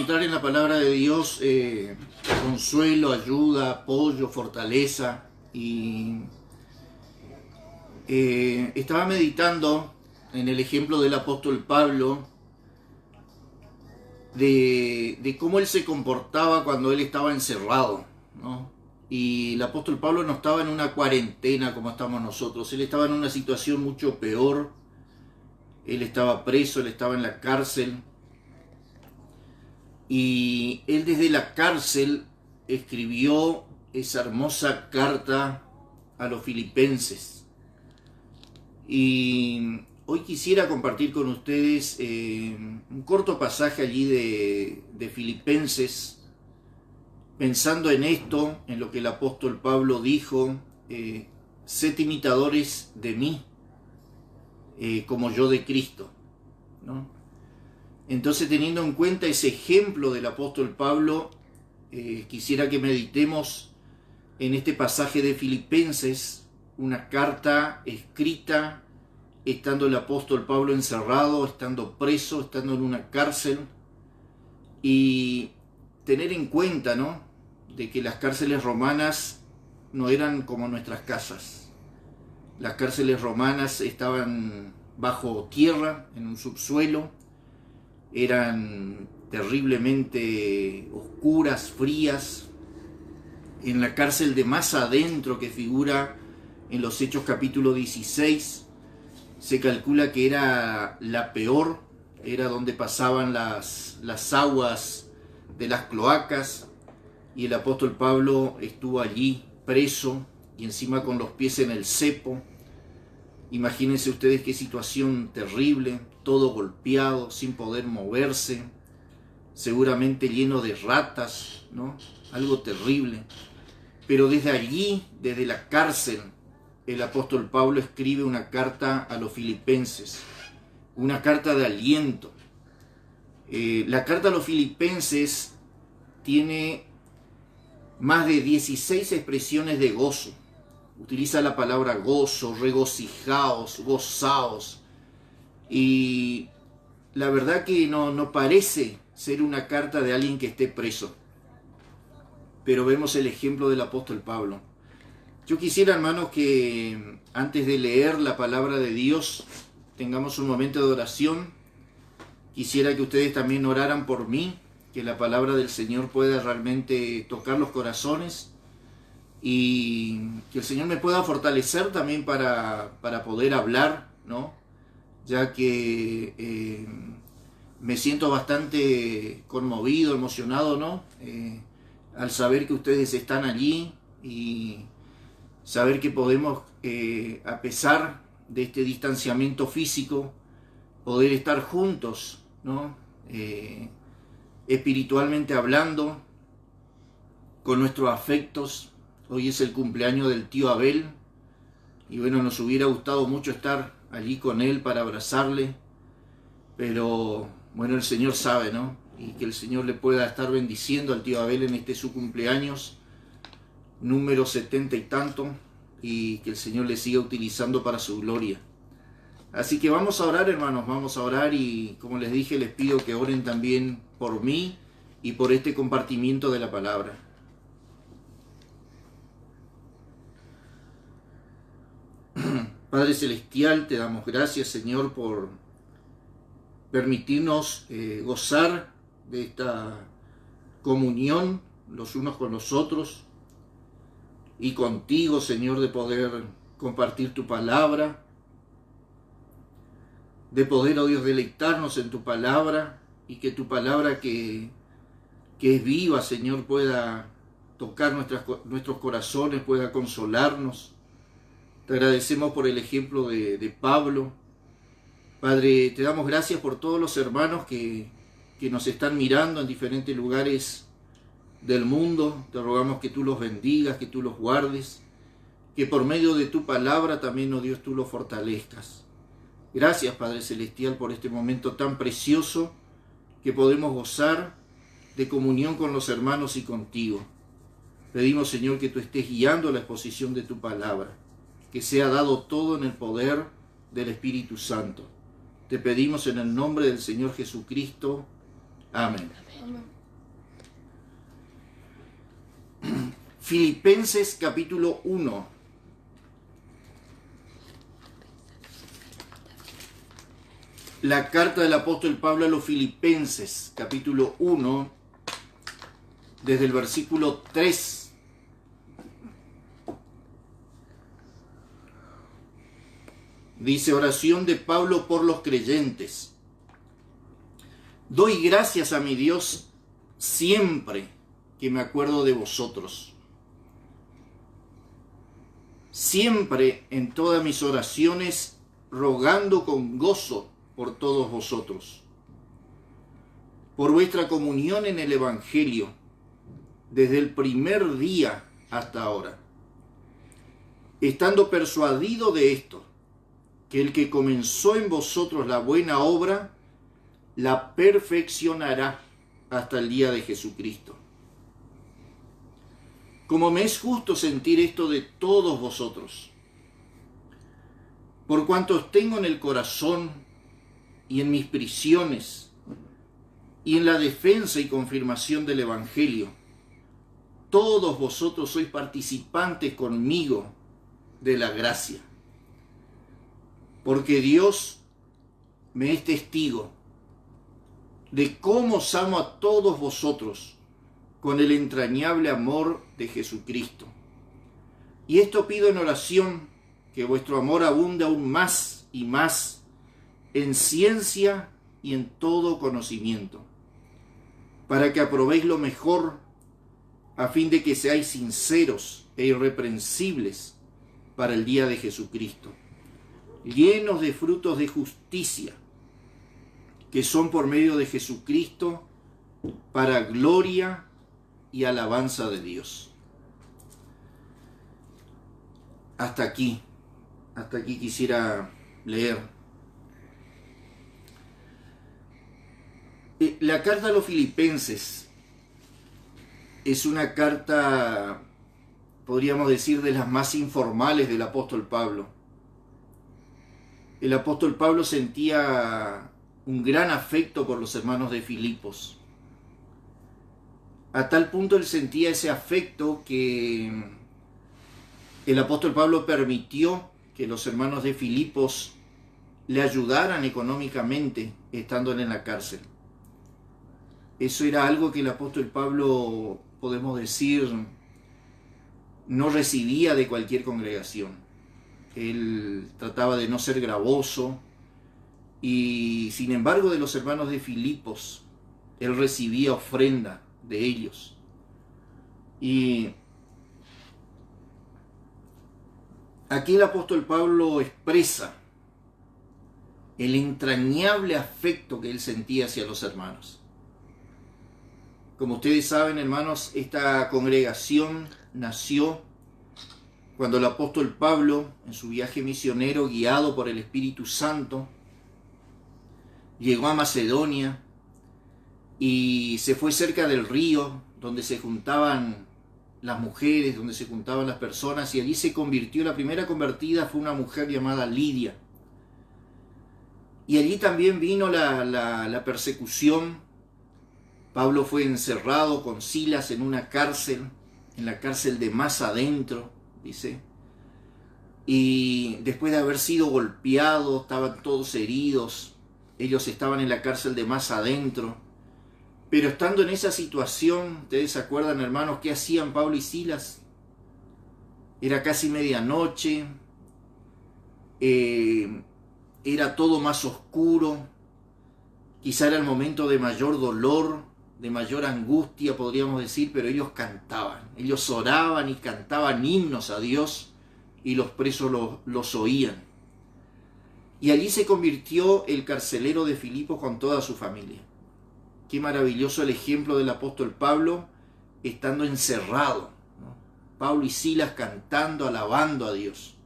encontrar en la palabra de Dios consuelo, ayuda, apoyo, fortaleza. Y estaba meditando en el ejemplo del apóstol Pablo, de cómo él se comportaba cuando él estaba encerrado, ¿no? Y el apóstol Pablo no estaba en una cuarentena como estamos nosotros, él estaba en una situación mucho peor. Él estaba preso, él estaba en la cárcel. Y él desde la cárcel escribió esa hermosa carta a los filipenses. Y hoy quisiera compartir con ustedes un corto pasaje allí de Filipenses, pensando en esto, en lo que el apóstol Pablo dijo: sed imitadores de mí, como yo de Cristo, ¿no? Entonces, teniendo en cuenta ese ejemplo del apóstol Pablo, quisiera que meditemos en este pasaje de Filipenses, una carta escrita estando el apóstol Pablo encerrado, estando preso, estando en una cárcel, y tener en cuenta, ¿no?, de que las cárceles romanas no eran como nuestras casas. Las cárceles romanas estaban bajo tierra, en un subsuelo, eran terriblemente oscuras, frías. En la cárcel de más adentro, que figura en los Hechos capítulo 16, se calcula que era la peor, era donde pasaban las aguas de las cloacas, y el apóstol Pablo estuvo allí preso y encima con los pies en el cepo. Imagínense ustedes qué situación terrible, todo golpeado, sin poder moverse, seguramente lleno de ratas, ¿no? Algo terrible. Pero desde allí, desde la cárcel, el apóstol Pablo escribe una carta a los filipenses, una carta de aliento. La carta a los filipenses tiene más de 16 expresiones de gozo. Utiliza la palabra gozo, regocijaos, gozaos. Y la verdad que no parece ser una carta de alguien que esté preso. Pero vemos el ejemplo del apóstol Pablo. Yo quisiera, hermanos, que antes de leer la palabra de Dios tengamos un momento de oración. Quisiera que ustedes también oraran por mí, que la palabra del Señor pueda realmente tocar los corazones y que el Señor me pueda fortalecer también para poder hablar, ¿no? Ya que me siento bastante conmovido, emocionado, ¿no? Al saber que ustedes están allí y saber que podemos, a pesar de este distanciamiento físico, poder estar juntos, ¿no? Espiritualmente hablando, con nuestros afectos. Hoy es el cumpleaños del tío Abel y bueno, nos hubiera gustado mucho estar allí con él para abrazarle, pero bueno, el Señor sabe, ¿no? Y que el Señor le pueda estar bendiciendo al tío Abel en este su cumpleaños número 70 y tanto, y que el Señor le siga utilizando para su gloria. Así que vamos a orar, hermanos, vamos a orar, y como les dije, les pido que oren también por mí y por este compartimiento de la palabra. Padre Celestial, te damos gracias, Señor, por permitirnos gozar de esta comunión los unos con los otros y contigo, Señor, de poder compartir tu palabra, de poder, oh Dios, deleitarnos en tu palabra, y que tu palabra que es viva, Señor, pueda tocar nuestros corazones, pueda consolarnos. Te agradecemos por el ejemplo de Pablo. Padre, te damos gracias por todos los hermanos que nos están mirando en diferentes lugares del mundo. Te rogamos que tú los bendigas, que tú los guardes, que por medio de tu palabra también, oh Dios, tú los fortalezcas. Gracias, Padre Celestial, por este momento tan precioso que podemos gozar de comunión con los hermanos y contigo. Pedimos, Señor, que tú estés guiando la exposición de tu palabra, que sea dado todo en el poder del Espíritu Santo. Te pedimos en el nombre del Señor Jesucristo. Amén. Amén. Filipenses capítulo 1. La carta del apóstol Pablo a los Filipenses, capítulo 1, desde el versículo 3. Dice: oración de Pablo por los creyentes. Doy gracias a mi Dios siempre que me acuerdo de vosotros. Siempre en todas mis oraciones, rogando con gozo por todos vosotros, por vuestra comunión en el Evangelio, desde el primer día hasta ahora, estando persuadido de esto, que el que comenzó en vosotros la buena obra, la perfeccionará hasta el día de Jesucristo. Como me es justo sentir esto de todos vosotros, por cuanto os tengo en el corazón y en mis prisiones y en la defensa y confirmación del Evangelio, todos vosotros sois participantes conmigo de la gracia. Porque Dios me es testigo de cómo os amo a todos vosotros con el entrañable amor de Jesucristo. Y esto pido en oración, que vuestro amor abunde aún más y más en ciencia y en todo conocimiento, para que aprobéis lo mejor, a fin de que seáis sinceros e irreprensibles para el día de Jesucristo, llenos de frutos de justicia, que son por medio de Jesucristo, para gloria y alabanza de Dios. Hasta aquí quisiera leer. La carta a los Filipenses es una carta, podríamos decir, de las más informales del apóstol Pablo. El apóstol Pablo sentía un gran afecto por los hermanos de Filipos. A tal punto él sentía ese afecto que el apóstol Pablo permitió que los hermanos de Filipos le ayudaran económicamente estando en la cárcel. Eso era algo que el apóstol Pablo, podemos decir, no recibía de cualquier congregación. Él trataba de no ser gravoso y, sin embargo, de los hermanos de Filipos, él recibía ofrenda de ellos. Y aquí el apóstol Pablo expresa el entrañable afecto que él sentía hacia los hermanos. Como ustedes saben, hermanos, esta congregación nació cuando el apóstol Pablo, en su viaje misionero, guiado por el Espíritu Santo, llegó a Macedonia y se fue cerca del río donde se juntaban las mujeres, donde se juntaban las personas, y allí se convirtió. La primera convertida fue una mujer llamada Lidia. Y allí también vino la persecución. Pablo fue encerrado con Silas en una cárcel, en la cárcel de más adentro, dice. Y después de haber sido golpeados, estaban todos heridos. Ellos estaban en la cárcel de más adentro. Pero estando en esa situación, ¿ustedes se acuerdan, hermanos, qué hacían Pablo y Silas? Era casi medianoche, era todo más oscuro, quizá era el momento de mayor dolor, de mayor angustia, podríamos decir, pero ellos cantaban, ellos oraban y cantaban himnos a Dios y los presos los oían. Y allí se convirtió el carcelero de Filipos con toda su familia. Qué maravilloso el ejemplo del apóstol Pablo estando encerrado, ¿no? Pablo y Silas cantando, alabando a Dios.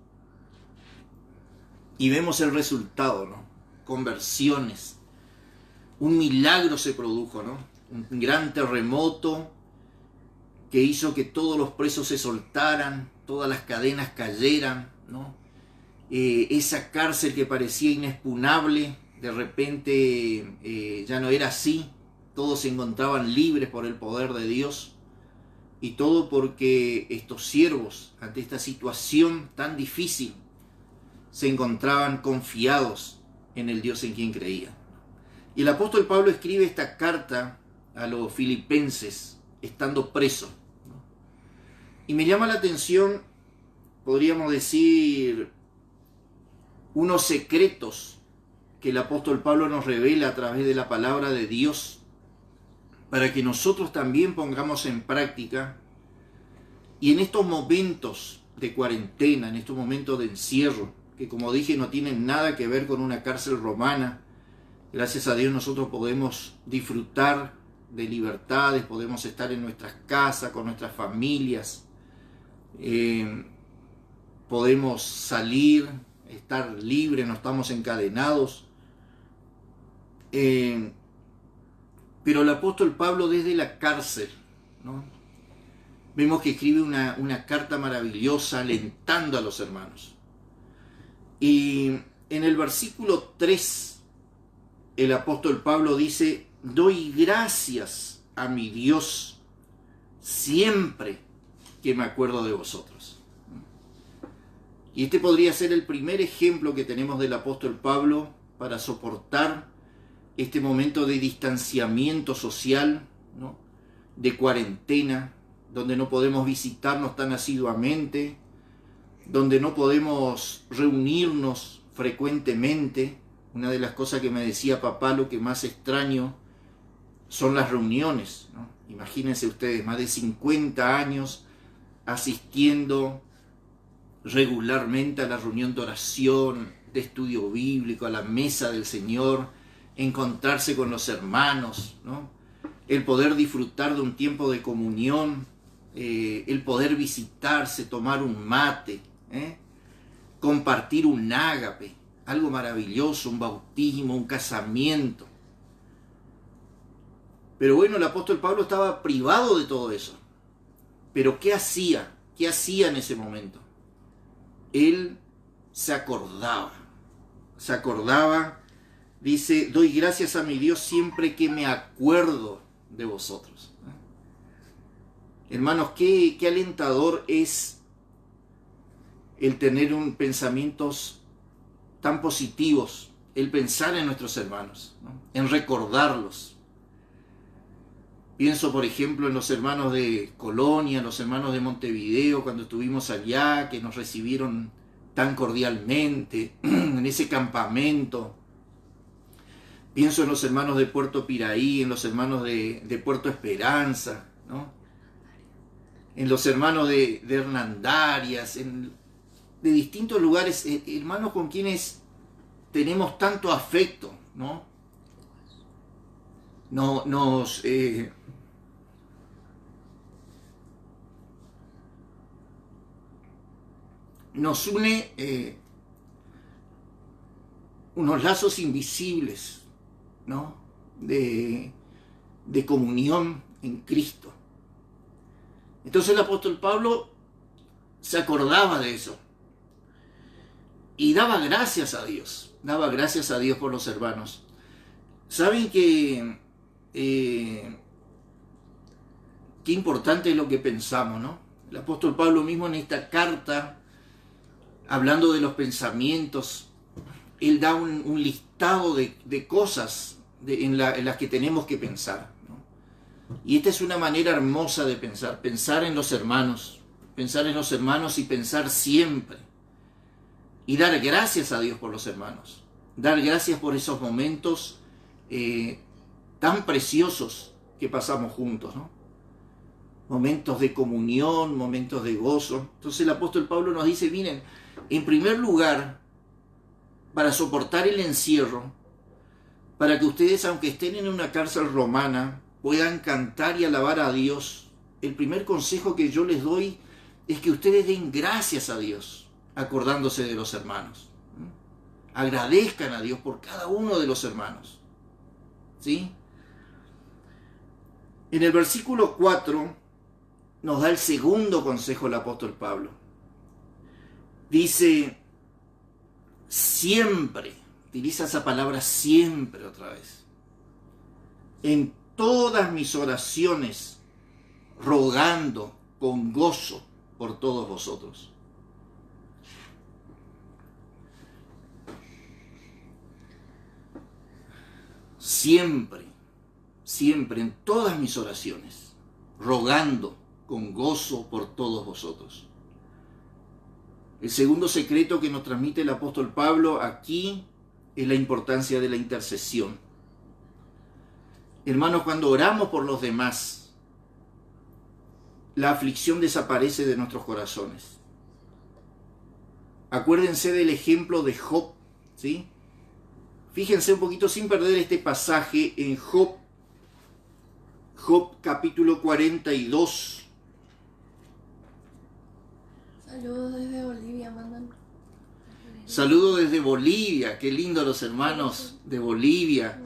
Y vemos el resultado, ¿no? Conversiones. Un milagro se produjo, ¿no? Un gran terremoto que hizo que todos los presos se soltaran, todas las cadenas cayeran, ¿no? Esa cárcel que parecía inexpugnable, de repente ya no era así. todos se encontraban libres por el poder de Dios, y todo porque estos siervos, ante esta situación tan difícil, se encontraban confiados en el Dios en quien creían. Y el apóstol Pablo escribe esta carta a los filipenses estando preso. Y me llama la atención, podríamos decir, unos secretos que el apóstol Pablo nos revela a través de la palabra de Dios, para que nosotros también pongamos en práctica. Y en estos momentos de cuarentena, en estos momentos de encierro, que como dije no tienen nada que ver con una cárcel romana, gracias a Dios nosotros podemos disfrutar de libertades, podemos estar en nuestras casas, con nuestras familias, podemos salir, estar libres, no estamos encadenados. Pero el apóstol Pablo desde la cárcel, ¿no?, vemos que escribe una carta maravillosa alentando a los hermanos. Y en el versículo 3, el apóstol Pablo dice: doy gracias a mi Dios siempre que me acuerdo de vosotros. Y este podría ser el primer ejemplo que tenemos del apóstol Pablo para soportar este momento de distanciamiento social, ¿no?, de cuarentena, donde no podemos visitarnos tan asiduamente, donde no podemos reunirnos frecuentemente. Una de las cosas que me decía papá, lo que más extraño son las reuniones, ¿no? Imagínense ustedes, más de 50 años asistiendo regularmente a la reunión de oración, de estudio bíblico, a la mesa del Señor, encontrarse con los hermanos, ¿no?, el poder disfrutar de un tiempo de comunión, el poder visitarse, tomar un mate, compartir un ágape, algo maravilloso, un bautismo, un casamiento. Pero bueno, el apóstol Pablo estaba privado de todo eso. Pero ¿qué hacía? ¿Qué hacía en ese momento? Él se acordaba, dice: doy gracias a mi Dios siempre que me acuerdo de vosotros. Hermanos, qué alentador es el tener pensamientos tan positivos, el pensar en nuestros hermanos, ¿no?, en recordarlos. Pienso, por ejemplo, en los hermanos de Colonia, los hermanos de Montevideo, cuando estuvimos allá, que nos recibieron tan cordialmente, en ese campamento. Pienso en los hermanos de Puerto Piraí, en los hermanos de Puerto Esperanza, ¿no?, en los hermanos de Hernandarias, de distintos lugares, hermanos con quienes tenemos tanto afecto, ¿no? Nos une unos lazos invisibles, ¿no?, de comunión en Cristo. Entonces el apóstol Pablo se acordaba de eso y daba gracias a Dios por los hermanos. ¿Saben qué importante es lo que pensamos, ¿no? El apóstol Pablo mismo en esta carta, hablando de los pensamientos, él da un listado de cosas en las que tenemos que pensar, ¿no? Y esta es una manera hermosa de pensar en los hermanos y pensar siempre. Y dar gracias a Dios por los hermanos. Dar gracias por esos momentos tan preciosos que pasamos juntos, ¿no? Momentos de comunión, momentos de gozo. Entonces el apóstol Pablo nos dice: miren, en primer lugar, para soportar el encierro, para que ustedes, aunque estén en una cárcel romana, puedan cantar y alabar a Dios, el primer consejo que yo les doy es que ustedes den gracias a Dios, acordándose de los hermanos. Agradezcan a Dios por cada uno de los hermanos, ¿sí? En el versículo 4 nos da el segundo consejo el apóstol Pablo. Dice: siempre, utiliza esa palabra siempre otra vez, en todas mis oraciones, rogando con gozo por todos vosotros. Siempre, siempre en todas mis oraciones, rogando con gozo por todos vosotros. El segundo secreto que nos transmite el apóstol Pablo aquí es la importancia de la intercesión. Hermanos, cuando oramos por los demás, la aflicción desaparece de nuestros corazones. Acuérdense del ejemplo de Job, ¿sí? Fíjense un poquito sin perder este pasaje en Job capítulo 42. Saludos desde Bolivia, mandan. Saludos desde Bolivia, qué lindo los hermanos de Bolivia.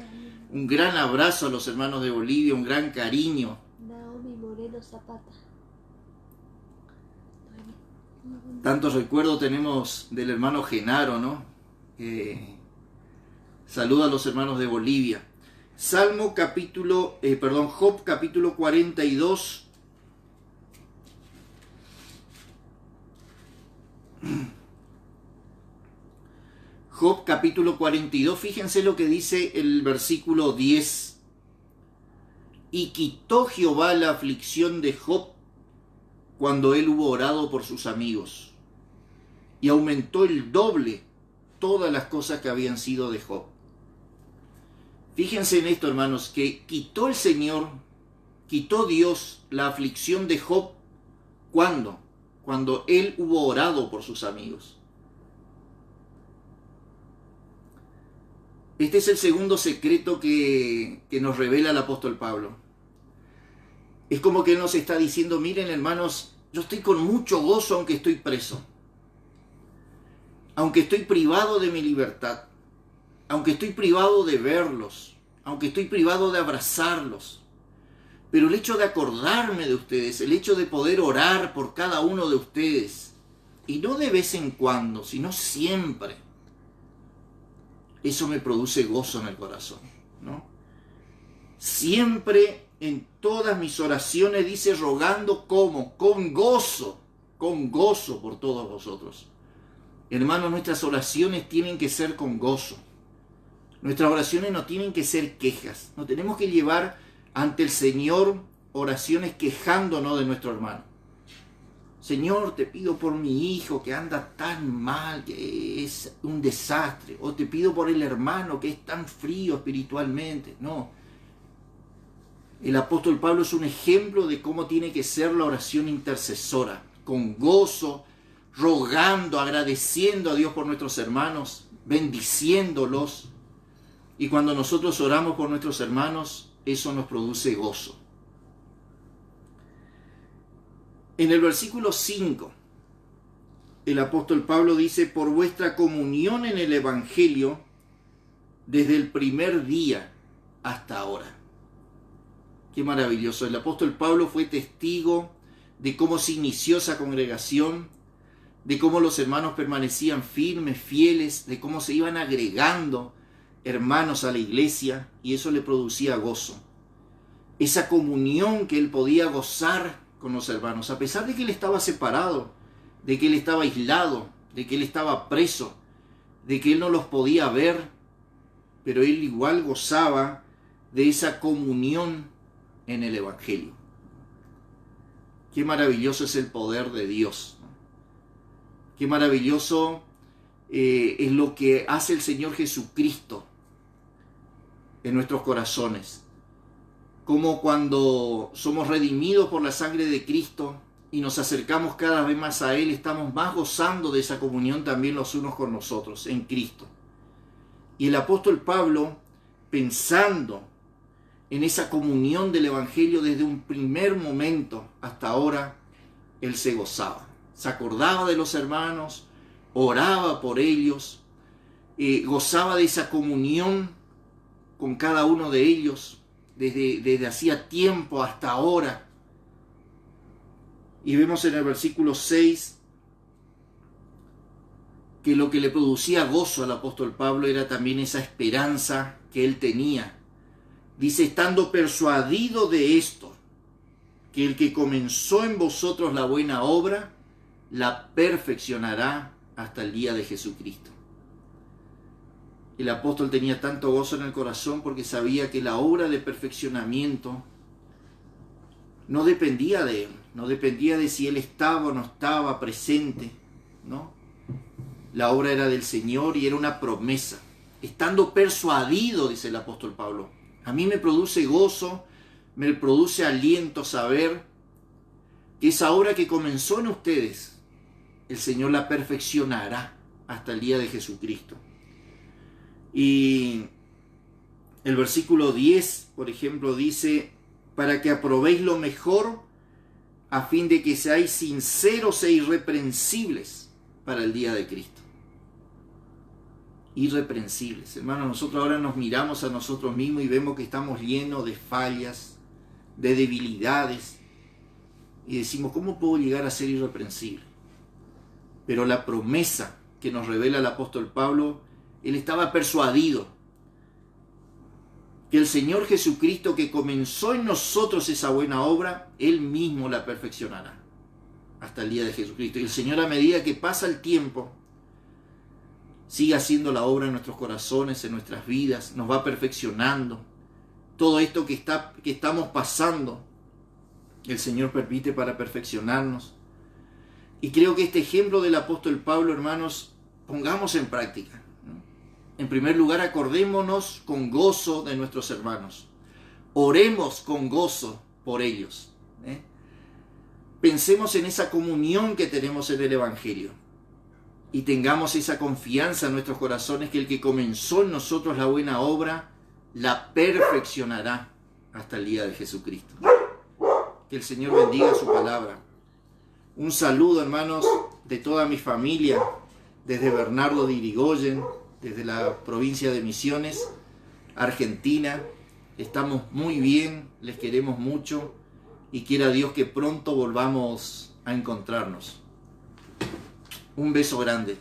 Un gran abrazo a los hermanos de Bolivia, un gran cariño. Naomi Moreno Zapata. Tantos recuerdos tenemos del hermano Genaro, ¿no? Saluda a los hermanos de Bolivia. Job capítulo 42. Job capítulo 42, fíjense lo que dice el versículo 10. Y quitó Jehová la aflicción de Job cuando él hubo orado por sus amigos, y aumentó el doble todas las cosas que habían sido de Job. Fíjense en esto, hermanos, que quitó el Señor, quitó Dios la aflicción de Job. ¿Cuándo? Cuando él hubo orado por sus amigos. Este es el segundo secreto que nos revela el apóstol Pablo. Es como que él nos está diciendo, miren hermanos, yo estoy con mucho gozo aunque estoy preso. Aunque estoy privado de mi libertad. Aunque estoy privado de verlos. Aunque estoy privado de abrazarlos. Pero el hecho de acordarme de ustedes, el hecho de poder orar por cada uno de ustedes, y no de vez en cuando, sino siempre, eso me produce gozo en el corazón, ¿no? Siempre en todas mis oraciones dice rogando como, con gozo por todos vosotros. Hermanos, nuestras oraciones tienen que ser con gozo. Nuestras oraciones no tienen que ser quejas. No tenemos que llevar ante el Señor oraciones quejándonos de nuestro hermano. Señor, te pido por mi hijo que anda tan mal, que es un desastre. O te pido por el hermano que es tan frío espiritualmente. No. El apóstol Pablo es un ejemplo de cómo tiene que ser la oración intercesora. Con gozo, rogando, agradeciendo a Dios por nuestros hermanos, bendiciéndolos. Y cuando nosotros oramos por nuestros hermanos, eso nos produce gozo. En el versículo 5, el apóstol Pablo dice, por vuestra comunión en el Evangelio, desde el primer día hasta ahora. Qué maravilloso. El apóstol Pablo fue testigo de cómo se inició esa congregación, de cómo los hermanos permanecían firmes, fieles, de cómo se iban agregando hermanos a la iglesia, y eso le producía gozo. Esa comunión que él podía gozar con los hermanos, a pesar de que él estaba separado, de que él estaba aislado, de que él estaba preso, de que él no los podía ver, pero él igual gozaba de esa comunión en el Evangelio. Qué maravilloso es el poder de Dios, ¿no? Qué maravilloso es lo que hace el Señor Jesucristo en nuestros corazones. Como cuando somos redimidos por la sangre de Cristo y nos acercamos cada vez más a Él, estamos más gozando de esa comunión también los unos con los otros en Cristo. Y el apóstol Pablo, pensando en esa comunión del Evangelio desde un primer momento hasta ahora, él se gozaba. Se acordaba de los hermanos, oraba por ellos, gozaba de esa comunión con cada uno de ellos, desde hacía tiempo hasta ahora. Y vemos en el versículo 6 que lo que le producía gozo al apóstol Pablo era también esa esperanza que él tenía Dice, estando persuadido de esto, que el que comenzó en vosotros la buena obra, la perfeccionará hasta el día de Jesucristo. El apóstol tenía tanto gozo en el corazón porque sabía que la obra de perfeccionamiento no dependía de él, no dependía de si él estaba o no estaba presente, ¿no? La obra era del Señor y era una promesa. Estando persuadido, dice el apóstol Pablo, a mí me produce gozo, me produce aliento saber que esa obra que comenzó en ustedes, el Señor la perfeccionará hasta el día de Jesucristo. Y el versículo 10, por ejemplo, dice, para que aprobéis lo mejor, a fin de que seáis sinceros e irreprensibles para el día de Cristo. Irreprensibles. Hermanos, nosotros ahora nos miramos a nosotros mismos y vemos que estamos llenos de fallas, de debilidades, y decimos, ¿cómo puedo llegar a ser irreprensible? Pero la promesa que nos revela el apóstol Pablo, él estaba persuadido que el Señor Jesucristo que comenzó en nosotros esa buena obra, Él mismo la perfeccionará hasta el día de Jesucristo. Y el Señor, a medida que pasa el tiempo, sigue haciendo la obra en nuestros corazones, en nuestras vidas, nos va perfeccionando. Todo esto que estamos pasando, el Señor permite para perfeccionarnos. Y creo que este ejemplo del apóstol Pablo, hermanos, pongamos en práctica. En primer lugar, acordémonos con gozo de nuestros hermanos. Oremos con gozo por ellos. Pensemos en esa comunión que tenemos en el Evangelio. Y tengamos esa confianza en nuestros corazones que el que comenzó en nosotros la buena obra, la perfeccionará hasta el día de Jesucristo. Que el Señor bendiga su palabra. Un saludo, hermanos, de toda mi familia, desde Bernardo de Irigoyen, desde la provincia de Misiones, Argentina. Estamos muy bien, les queremos mucho y quiera Dios que pronto volvamos a encontrarnos. Un beso grande.